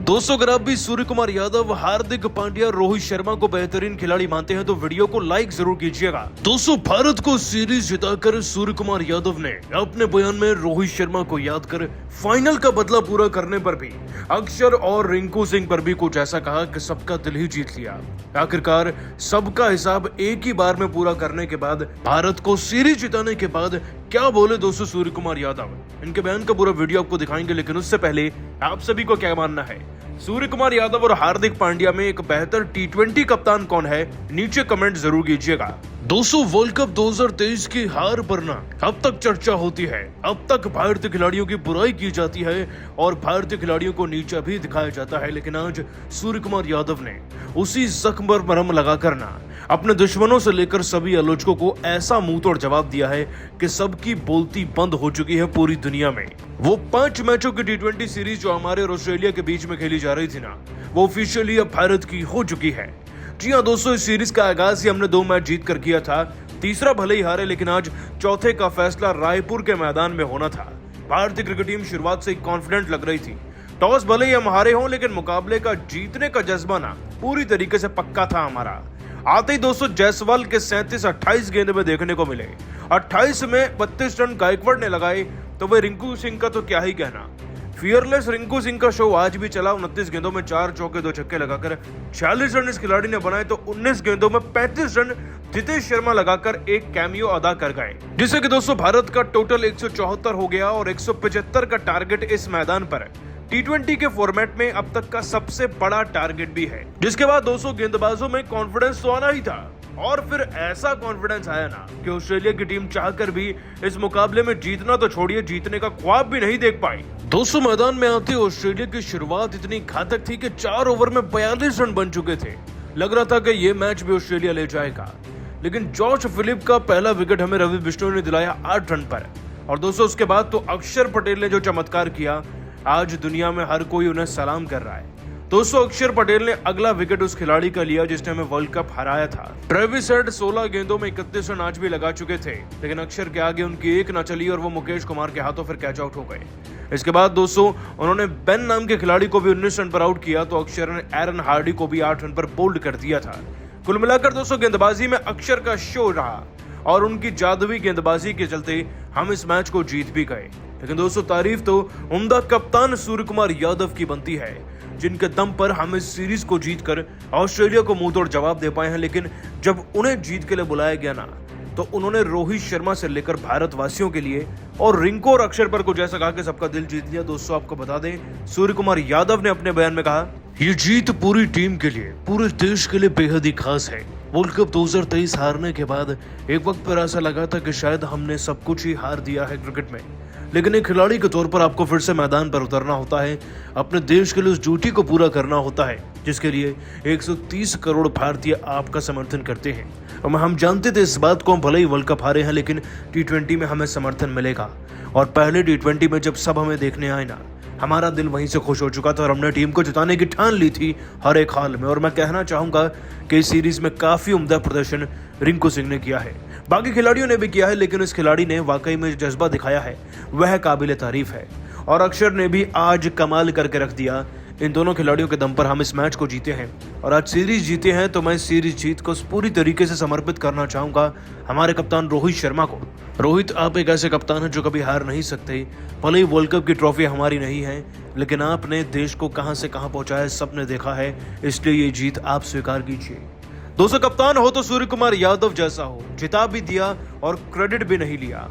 दोस्तों अगर आप भी सूर्य कुमार यादव, हार्दिक पांड्या, रोहित शर्मा को बेहतरीन खिलाड़ी मानते हैं तो वीडियो को लाइक जरूर कीजिएगा। दोस्तों भारत को सीरीज जिताकर सूर्य कुमार यादव ने अपने बयान में रोहित शर्मा को याद कर फाइनल का बदला पूरा करने पर भी अक्षर और रिंकू सिंह पर भी कुछ ऐसा कहा कि सबका दिल ही जीत लिया। आखिरकार सबका हिसाब एक ही बार में पूरा करने के बाद भारत को सीरीज जिताने के बाद क्या बोले दोस्तों सूर्य कुमार यादव, इनके बयान का पूरा वीडियो आपको दिखाएंगे। लेकिन उससे पहले आप सभी को क्या मानना है, सूर्य कुमार यादव और हार्दिक पांड्या में एक बेहतर टी20 कप्तान कौन है, नीचे कमेंट जरूर कीजिएगा। दोस्तों वर्ल्ड कप 2023 की हार पर ना अब तक चर्चा होती है, अब तक भारतीय खिलाड़ियों की बुराई की जाती है और भारतीय खिलाड़ियों को नीचा भी दिखाया जाता है। लेकिन आज सूर्य कुमार यादव ने उसी जख्म पर मरहम लगाकर ना अपने दुश्मनों से लेकर सभी आलोचकों को ऐसा मुंह तोड़ जवाब दिया है कि सबकी बोलती बंद हो चुकी है पूरी दुनिया में। वो 5 मैचों की टी20 सीरीज जो हमारे और ऑस्ट्रेलिया के बीच में खेली जा रही थी ना, वो ऑफिशियली अब भारत की हो चुकी है। जी हाँ दोस्तों, इस सीरीज का आगाज ही हमने 2 मैच जीत कर किया था, तीसरा भले ही हारे लेकिन आज चौथे का फैसला रायपुर के मैदान में होना था। भारतीय क्रिकेट टीम शुरुआत से ही कॉन्फिडेंट लग रही थी। टॉस भले ही हम हारे हों लेकिन मुकाबले का जीतने का जज्बा ना पूरी तरीके से पक्का था हमारा। आते ही दोस्तों जायसवाल के 37-28 गेंद में देखने को मिले, 28 में 32 रन गायकवाड़ ने लगाए, तो वह रिंकू सिंह का तो क्या ही कहना। फियरलेस रिंकू सिंह का शो आज भी चला। 29 गेंदों में 4 चौके 2 छक्के लगाकर 46 रन इस खिलाड़ी ने बनाए, तो 19 गेंदों में 35 रन जितेश शर्मा लगाकर एक कैमियो अदा कर गए, जिससे कि दोस्तों भारत का टोटल 174 हो गया और 175 का टारगेट इस मैदान पर टी20 के फॉर्मेट में अब तक का सबसे बड़ा टारगेट भी है। जिसके बाद 200 गेंदबाजों में कॉन्फिडेंस तो आना ही था और फिर ऐसा कॉन्फिडेंस आया ना कि ऑस्ट्रेलिया की टीम चाहकर भी इस मुकाबले में जीतना तो छोड़िए, जीतने का ख्वाब भी नहीं देख पाई। दोस्तों मैदान में आते ऑस्ट्रेलिया की शुरुआत इतनी घातक थी कि 4 ओवर में 42 रन बन चुके थे। लग रहा था कि ये मैच भी ऑस्ट्रेलिया ले जाएगा, लेकिन जॉर्ज फिलिप का पहला विकेट हमें रवि बिश्नोई ने दिलाया 8 रन पर। और दोस्तों उसके बाद तो अक्षर पटेल ने जो चमत्कार किया, आज दुनिया में हर कोई उन्हें सलाम कर रहा है। दोस्तों अक्षर पटेल ने अगला विकेट उस खिलाड़ी का लिया जिसने हमें वर्ल्ड कप हराया था। ट्रेविस हेड 16 गेंदों में 31 रन आज भी लगा चुके थे, लेकिन अक्षर के आगे उनकी एक न चली और वो मुकेश कुमार के हाथों फिर कैच आउट हो गए। इसके बाद दोस्तों उन्होंने बेन नाम के खिलाड़ी को भी 19 रन पर आउट किया, तो अक्षर ने एरन हार्डी को भी 8 रन पर बोल्ड कर दिया था। कुल मिलाकर दोस्तों गेंदबाजी में अक्षर का शो रहा और उनकी जादुई गेंदबाजी के चलते हम इस मैच को जीत भी गए। लेकिन दोस्तों तारीफ तो उम्दा कप्तान सूर्य कुमार यादव की बनती है, जिनके दम पर हम इस सीरीज को जीतकर ऑस्ट्रेलिया को मुंह तोड़ जवाब दे पाए हैं। लेकिन जब उन्हें जीत के लिए बुलाया गया ना, तो उन्होंने रोहित शर्मा से लेकर भारतवासियों के लिए और रिंकू और अक्षर पर कुछ ऐसा कहा कि सबका दिल जीत लिया। दोस्तों आपको बता दें, सूर्य कुमार यादव ने अपने बयान में कहा, ये जीत पूरी टीम के लिए, पूरे देश के लिए बेहद ही खास है। वर्ल्ड कप 2023 हारने के बाद एक वक्त पर ऐसा लगा था कि शायद हमने सब कुछ ही हार दिया है क्रिकेट में, लेकिन एक खिलाड़ी के तौर पर आपको फिर से मैदान पर उतरना होता है, अपने देश के लिए उस ड्यूटी को पूरा करना होता है जिसके लिए 130 करोड़ भारतीय आपका समर्थन करते हैं। और हम जानते थे इस बात को, हम भले ही वर्ल्ड कप हारे हैं लेकिन टी20 में हमें समर्थन मिलेगा। और पहले टी20 में जब सब हमें देखने आए ना, हमारा दिल वहीं से खुश हो चुका था और हमने टीम को जिताने की ठान ली थी हर एक हाल में। और मैं कहना चाहूंगा कि इस सीरीज में काफी उम्दा प्रदर्शन रिंकू सिंह ने किया है, बाकी खिलाड़ियों ने भी किया है, लेकिन इस खिलाड़ी ने वाकई में जज्बा दिखाया है वह काबिल तारीफ है। और अक्षर ने भी आज कमाल करके रख दिया। इन दोनों खिलाड़ियों के दम पर हम इस मैच को जीते हैं और आज सीरीज जीते हैं, तो मैं इस सीरीज जीत को पूरी तरीके से समर्पित करना चाहूंगा हमारे कप्तान रोहित शर्मा को। रोहित, आप एक ऐसे कप्तान हैं जो कभी हार नहीं सकते। भले ही वर्ल्ड कप की ट्रॉफी हमारी नहीं है, लेकिन आपने देश को कहां से कहां पहुंचाया सबने देखा है, इसलिए ये जीत आप स्वीकार कीजिए। दोस्तों कप्तान हो तो सूर्य कुमार यादव जैसा हो, जिता भी दिया और क्रेडिट भी नहीं लिया।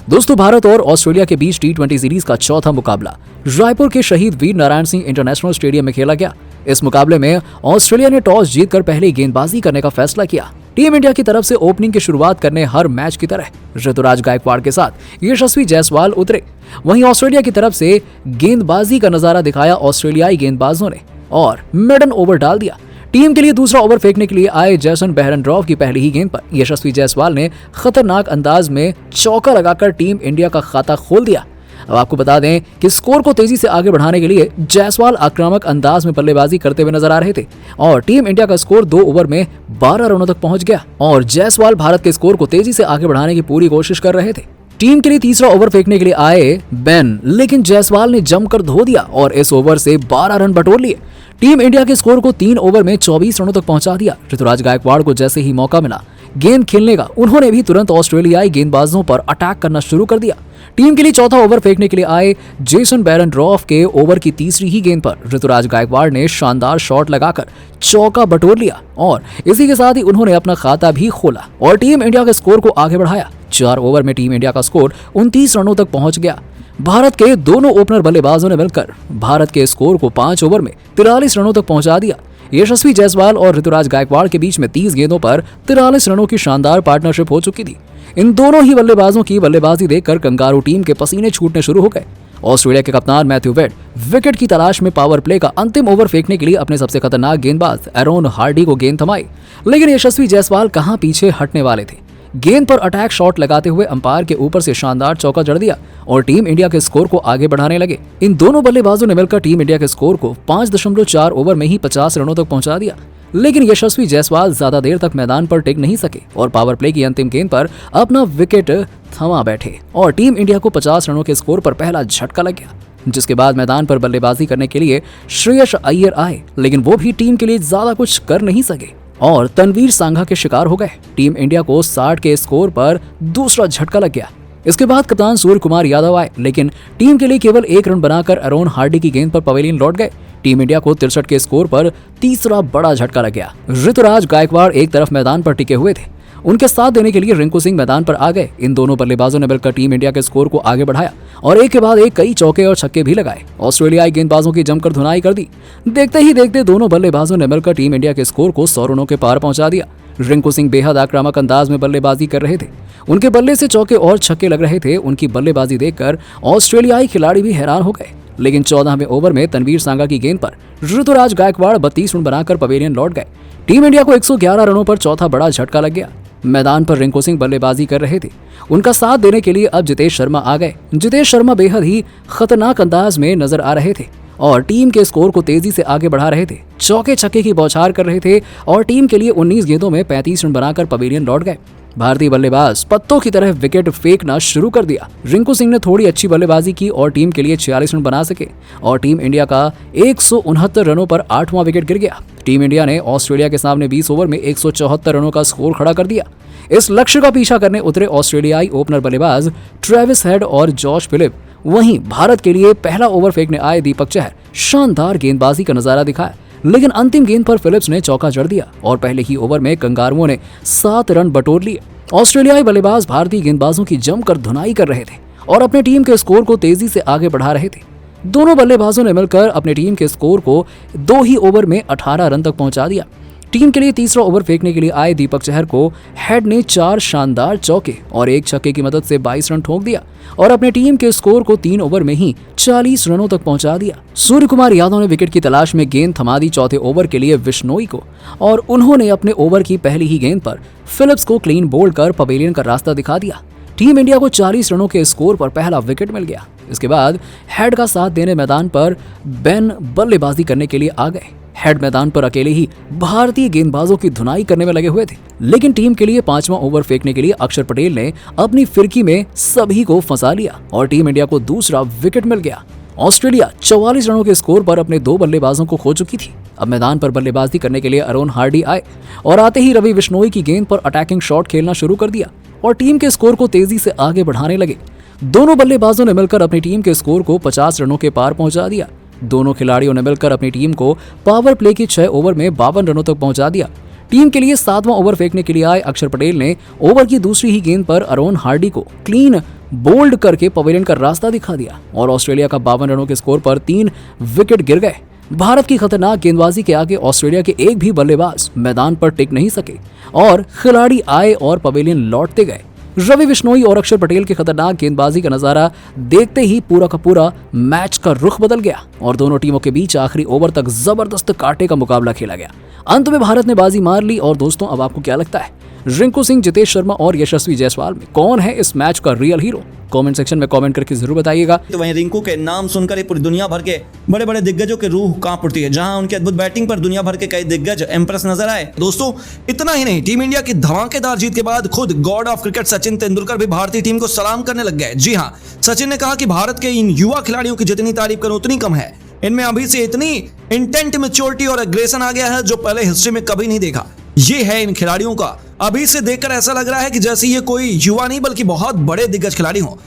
दोस्तों भारत और ऑस्ट्रेलिया के बीच टी20 सीरीज का चौथा मुकाबला रायपुर के शहीद वीर नारायण सिंह इंटरनेशनल स्टेडियम में खेला गया। इस मुकाबले में ऑस्ट्रेलिया ने टॉस जीतकर पहले गेंदबाजी करने का फैसला किया। टीम इंडिया की तरफ से ओपनिंग की शुरुआत करने हर मैच की तरह ऋतुराज गायकवाड़ के साथ यशस्वी जायसवाल उतरे। वहीं ऑस्ट्रेलिया की तरफ से गेंदबाजी का नजारा दिखाया ऑस्ट्रेलियाई गेंदबाजों ने और मिडन ओवर डाल दिया। टीम के लिए दूसरा ओवर फेंकने के लिए आए जैसन बेहरनड्रॉफ की पहली ही गेंद पर यशस्वी जायसवाल ने खतरनाक अंदाज में चौका लगाकर टीम इंडिया का खाता खोल दिया। अब आपको बता दें कि स्कोर को तेजी से आगे बढ़ाने के लिए जायसवाल आक्रामक अंदाज में बल्लेबाजी करते हुए नजर आ रहे थे और टीम इंडिया का स्कोर 2 ओवर में 12 रनों तक पहुंच गया और जायसवाल भारत के स्कोर को तेजी से आगे बढ़ाने की पूरी कोशिश कर रहे थे। टीम के लिए तीसरा ओवर फेंकने के लिए आए बेन, लेकिन जायसवाल ने जमकर धो दिया और इस ओवर से 12 रन बटोर लिए। टीम इंडिया के स्कोर को 3 ओवर में 24 रनों तक पहुंचा दिया। ऋतुराज गायकवाड़ को जैसे ही मौका मिला गेंद खेलने का, उन्होंने भी तुरंत ऑस्ट्रेलियाई गेंदबाजों पर अटैक करना शुरू कर दिया। टीम के लिए चौथा ओवर फेंकने के लिए आए जेसन बेरेंड्रॉफ के ओवर की तीसरी ही गेंद पर ऋतुराज गायकवाड़ ने शानदार शॉट लगाकर चौका बटोर लिया और इसी के साथ ही उन्होंने अपना खाता भी खोला और टीम इंडिया के स्कोर को आगे बढ़ाया। 4 ओवर में टीम इंडिया का स्कोर 29 रनों तक पहुंच गया। भारत के दोनों ओपनर बल्लेबाजों ने मिलकर भारत के स्कोर को 5 ओवर में 43 रनों तक पहुंचा दिया। यशस्वी जायसवाल और ऋतुराज गायकवाड़ के बीच में 30 गेंदों पर 43 रनों की शानदार पार्टनरशिप हो चुकी थी। इन दोनों ही बल्लेबाजों की बल्लेबाजी देखकर कंगारू टीम के पसीने छूटने शुरू हो गए। ऑस्ट्रेलिया के कप्तान मैथ्यू वेड विकेट की तलाश में पावर प्ले का अंतिम ओवर फेंकने के लिए अपने सबसे खतरनाक गेंदबाज एरोन हार्डी को गेंद थमाई, लेकिन यशस्वी जायसवाल कहां पीछे हटने वाले थे। गेंद पर अटैक शॉट लगाते हुए अंपायर के ऊपर से शानदार चौका जड़ दिया और टीम इंडिया के स्कोर को आगे बढ़ाने लगे। इन दोनों बल्लेबाजों ने मिलकर टीम इंडिया के स्कोर को 5.4 ओवर में ही 50 रनों तक पहुंचा दिया, लेकिन यशस्वी जायसवाल ज्यादा देर तक मैदान पर टिक नहीं सके और पावर प्ले की अंतिम गेंद पर अपना विकेट थमा बैठे और टीम इंडिया को 50 रनों के स्कोर पर पहला झटका लग गया, जिसके बाद मैदान पर बल्लेबाजी करने के लिए श्रेयस अय्यर आए, लेकिन वो भी टीम के लिए ज्यादा कुछ कर नहीं सके और तनवीर सांघा के शिकार हो गए। टीम इंडिया को 60 के स्कोर पर दूसरा झटका लग गया। इसके बाद कप्तान सूर्य कुमार यादव आए, लेकिन टीम के लिए केवल 1 रन बनाकर एरोन हार्डी की गेंद पर पवेलियन लौट गए। टीम इंडिया को 63 के स्कोर पर तीसरा बड़ा झटका लग गया। ऋतुराज गायकवाड़ एक तरफ मैदान पर टिके हुए थे, उनके साथ देने के लिए रिंकू सिंह मैदान पर आ गए। इन दोनों बल्लेबाजों ने मिलकर टीम इंडिया के स्कोर को आगे बढ़ाया और एक के बाद एक कई चौके और छक्के भी लगाए। ऑस्ट्रेलियाई गेंदबाजों की जमकर धुनाई कर दी। देखते ही देखते दोनों बल्लेबाजों ने मिलकर टीम इंडिया के स्कोर को 100 रनों के पार पहुंचा दिया। रिंकू सिंह बेहद आक्रामक अंदाज में बल्लेबाजी कर रहे थे, उनके बल्ले से चौके और छक्के लग रहे थे। उनकी बल्लेबाजी देखकर ऑस्ट्रेलियाई खिलाड़ी भी हैरान हो गए, लेकिन 14वें ओवर में तनवीर सांगा की गेंद पर ऋतुराज गायकवाड़ 32 रन बनाकर पवेलियन लौट गए। टीम इंडिया को 111 रनों पर चौथा बड़ा झटका लग गया। मैदान पर रिंकू सिंह बल्लेबाजी कर रहे थे, उनका साथ देने के लिए अब जितेश शर्मा आ गए। जितेश शर्मा बेहद ही खतरनाक अंदाज में नजर आ रहे थे और टीम के स्कोर को तेजी से आगे बढ़ा रहे थे। चौके छक्के की बौछार कर रहे थे और टीम के लिए 19 गेंदों में 35 रन बनाकर पवेलियन लौट गए। भारतीय बल्लेबाज पत्तों की तरह विकेट फेंकना शुरू कर दिया। रिंकू सिंह ने थोड़ी अच्छी बल्लेबाजी की और टीम के लिए 46 रन बना सके और टीम इंडिया का 169 रनों पर 8वां विकेट गिर गया। टीम इंडिया ने ऑस्ट्रेलिया के सामने 20 ओवर में 174 रनों का स्कोर खड़ा कर दिया। इस लक्ष्य का पीछा करने उतरे ऑस्ट्रेलियाई ओपनर बल्लेबाज ट्रेविस हेड और जॉश फिलिप। वहीं भारत के लिए पहला ओवर फेंकने आए दीपक चहर शानदार गेंदबाजी का नजारा दिखाया, लेकिन अंतिम गेंद पर फिलिप्स ने चौका जड़ दिया और पहले ही ओवर में कंगारुओं ने 7 रन बटोर लिए। ऑस्ट्रेलियाई बल्लेबाज भारतीय गेंदबाजों की जमकर धुनाई कर रहे थे और अपने टीम के स्कोर को तेजी से आगे बढ़ा रहे थे। दोनों बल्लेबाजों ने मिलकर अपने टीम के स्कोर को 2 ही ओवर में 18 रन तक पहुंचा दिया। टीम के लिए तीसरा ओवर फेंकने के लिए आए दीपक चहर को हेड ने 4 शानदार चौके और 1 छक्के की मदद से 22 रन ठोक दिया और अपने टीम के स्कोर को 3 ओवर में ही 40 रनों तक पहुंचा दिया। सूर्य कुमार यादव ने विकेट की तलाश में गेंद थमा दी चौथे ओवर के लिए विश्नोई को और उन्होंने अपने ओवर की पहली ही गेंद पर फिलिप्स को क्लीन बोल्ड कर पवेलियन का रास्ता दिखा दिया। टीम इंडिया को 40 रनों के स्कोर पर पहला विकेट मिल गया। इसके बाद हेड का साथ देने मैदान पर बेन बल्लेबाजी करने के लिए आ गए। हेड मैदान पर अकेले ही भारतीय गेंदबाजों की धुनाई करने में लगे हुए थे, लेकिन टीम के लिए 5वां ओवर फेंकने के लिए अक्षर पटेल ने अपनी फिरकी में सभी को फंसा लिया और टीम इंडिया को दूसरा विकेट मिल गया। ऑस्ट्रेलिया 44 रनों के स्कोर पर अपने 2 बल्लेबाजों को खो चुकी थी। अब मैदान पर बल्लेबाजी करने के लिए एरोन हार्डी आए और आते ही रवि बिश्नोई की गेंद पर अटैकिंग शॉट खेलना शुरू कर दिया और टीम के स्कोर को तेजी से आगे बढ़ाने लगे। दोनों बल्लेबाजों ने मिलकर अपनी टीम के स्कोर को 50 रनों के पार पहुंचा दिया। दोनों खिलाड़ियों ने मिलकर अपनी टीम को पावर प्ले की 6 ओवर में 52 रनों तक पहुंचा दिया। टीम के लिए 7वां ओवर फेंकने के लिए आए अक्षर पटेल ने ओवर की दूसरी ही गेंद पर एरोन हार्डी को क्लीन बोल्ड करके पवेलियन का रास्ता दिखा दिया और ऑस्ट्रेलिया का 52 रनों के स्कोर पर 3 विकेट गिर गए। भारत की खतरनाक गेंदबाजी के आगे ऑस्ट्रेलिया के एक भी बल्लेबाज मैदान पर टिक नहीं सके और खिलाड़ी आए और पवेलियन लौटते गए। रवि बिश्नोई और अक्षर पटेल की खतरनाक गेंदबाजी का नजारा देखते ही पूरा का पूरा मैच का रुख बदल गया और दोनों टीमों के बीच आखिरी ओवर तक जबरदस्त कांटे का मुकाबला खेला गया। अंत में भारत ने बाजी मार ली। और दोस्तों, अब आपको क्या लगता है, रिंकू सिंह, जितेश शर्मा और यशस्वी जायसवाल में कौन है इस मैच का रियल हीरो? कमेंट सेक्शन में कमेंट करके जरूर बताइएगा। तो वहीं रिंकू के नाम सुनकर ही पूरी दुनिया भर के बड़े बड़े दिग्गजों की रूह कांप उठती है। जहां उनकी अद्भुत बैटिंग पर दुनिया भर के कई दिग्गज इंप्रेस नजर आए। दोस्तों, इतना ही नहीं, टीम इंडिया की धमाकेदार जीत के बाद खुद God of cricket Sachin Tendulkar भी भारतीय टीम को सलाम करने लग गए। जी हां, सचिन ने कहा कि भारत के इन युवा खिलाड़ियों की जितनी तारीफ करूं उतनी कम है। इनमें अभी से इतनी इंटेंट, मैच्योरिटी और एग्रेशन आ गया है जो पहले हिस्ट्री में कभी नहीं देखा। ये है इन खिलाड़ियों का। अभी से देखकर ऐसा लग रहा है कि जैसे ये कोई युवा नहीं बल्कि बहुत बड़े दिग्गज खिलाड़ी हो।